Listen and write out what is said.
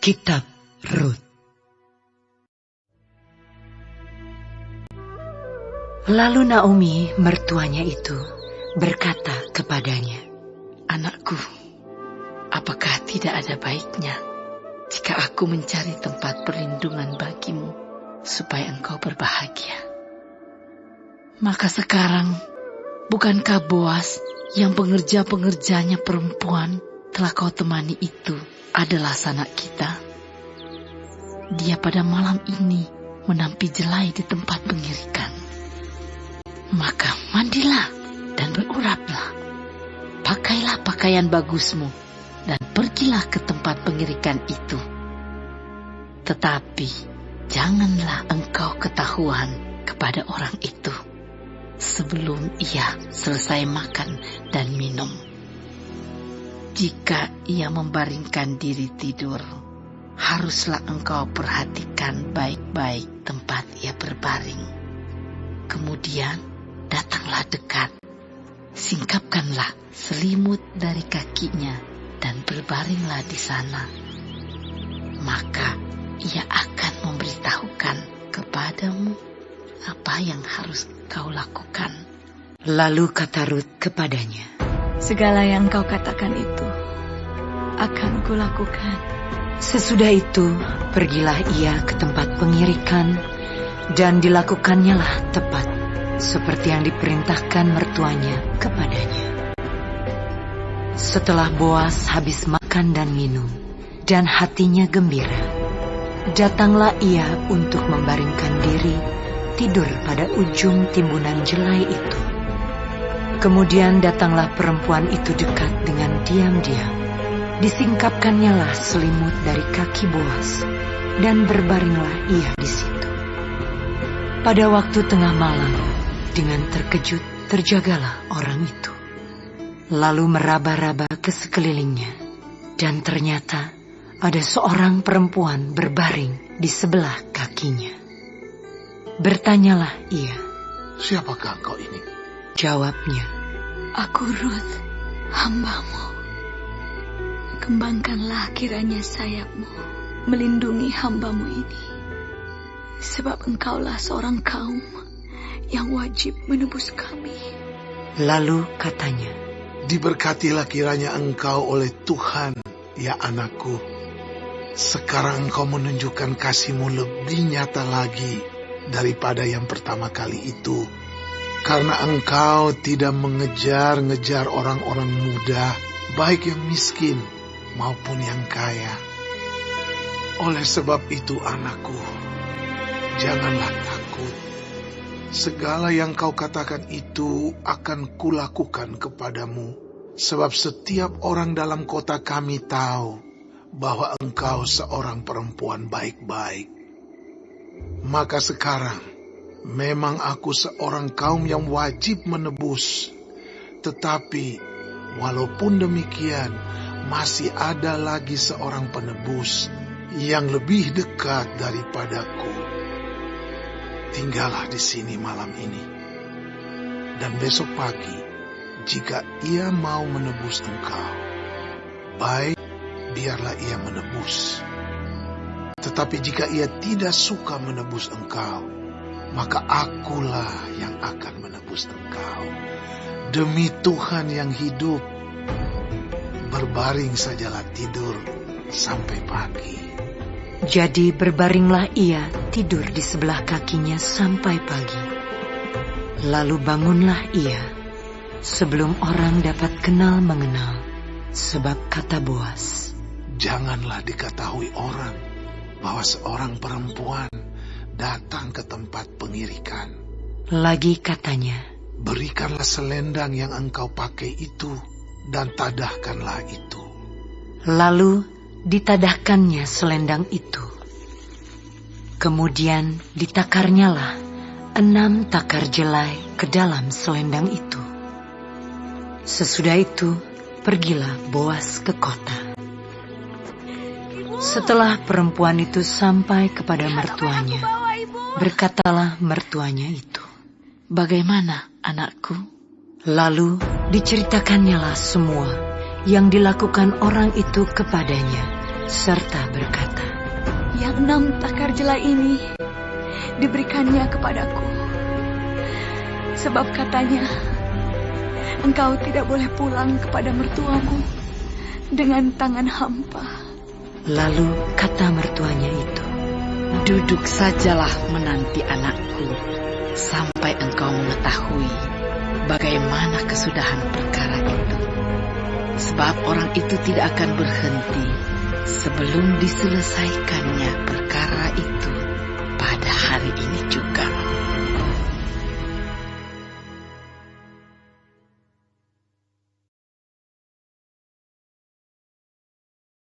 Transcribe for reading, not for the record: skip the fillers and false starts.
Kitab Rut. Lalu Naomi, mertuanya itu, berkata kepadanya, "Anakku, apakah tidak ada baiknya jika aku mencari tempat perlindungan bagimu supaya engkau berbahagia? Maka sekarang, bukankah Boas yang pengerja-pengerjanya perempuan telah kau temani itu adalah sanak kita? Dia pada malam ini menampi jelai di tempat pengirikan. Maka mandilah dan beruraplah. Pakailah pakaian bagusmu dan pergilah ke tempat pengirikan itu. Tetapi janganlah engkau ketahuan kepada orang itu sebelum ia selesai makan dan minum. Jika ia membaringkan diri tidur, haruslah engkau perhatikan baik-baik tempat ia berbaring. Kemudian datanglah dekat, singkapkanlah selimut dari kakinya dan berbaringlah di sana. Maka ia akan memberitahukan kepadamu apa yang harus kau lakukan." Lalu kata Rut kepadanya, "Segala yang kau katakan itu akan kulakukan." Sesudah itu pergilah ia ke tempat pengirikan, dan dilakukannya lah tepat seperti yang diperintahkan mertuanya kepadanya. Setelah Boas habis makan dan minum, dan hatinya gembira, datanglah ia untuk membaringkan diri tidur pada ujung timbunan jelai itu. Kemudian datanglah perempuan itu dekat dengan diam-diam. Disingkapkannya lah selimut dari kaki Boas, dan berbaringlah ia di situ. Pada waktu tengah malam, dengan terkejut terjagalah orang itu. Lalu meraba-raba ke sekelilingnya, dan ternyata ada seorang perempuan berbaring di sebelah kakinya. Bertanyalah ia, "Siapakah kau ini?" Jawabnya, "Aku Rut, hambamu. Kembangkanlah kiranya sayapmu melindungi hambamu ini, sebab engkaulah seorang kaum yang wajib menebus kami." Lalu katanya, "Diberkatilah kiranya engkau oleh Tuhan, ya anakku. Sekarang engkau menunjukkan kasih-Mu lebih nyata lagi daripada yang pertama kali itu, karena engkau tidak mengejar-ngejar orang-orang muda, baik yang miskin maupun yang kaya. Oleh sebab itu, anakku, janganlah takut. Segala yang kau katakan itu akan kulakukan kepadamu, sebab setiap orang dalam kota kami tahu bahwa engkau seorang perempuan baik-baik. Maka sekarang, memang aku seorang kaum yang wajib menebus, tetapi walaupun demikian, masih ada lagi seorang penebus yang lebih dekat daripadaku. Tinggallah di sini malam ini, dan besok pagi, jika ia mau menebus engkau, baik, biarlah ia menebus. Tetapi jika ia tidak suka menebus engkau, maka akulah yang akan menebus engkau. Demi Tuhan yang hidup, berbaring sajalah tidur sampai pagi." Jadi berbaringlah ia tidur di sebelah kakinya sampai pagi. Lalu bangunlah ia sebelum orang dapat kenal mengenal, sebab kata Boas, "Janganlah diketahui orang bahwa seorang perempuan datang ke tempat pengirikan." Lagi katanya, "Berikanlah selendang yang engkau pakai itu, dan tadahkanlah itu." Lalu ditadahkannya selendang itu. Kemudian ditakarnyalah 6 takar jelai ke dalam selendang itu. Sesudah itu pergilah Boas ke kota. Setelah perempuan itu sampai kepada mertuanya, berkatalah mertuanya itu, "Bagaimana, anakku?" Lalu diceritakannya lah semua yang dilakukan orang itu kepadanya serta berkata, Yang 6 takar jelai ini diberikannya kepadaku. Sebab katanya, engkau tidak boleh pulang kepada mertuamu dengan tangan hampa. Lalu kata mertuanya itu, Duduk sajalah menanti anakku, sampai engkau mengetahui bagaimana kesudahan perkara itu. Sebab orang itu tidak akan berhenti sebelum diselesaikannya perkara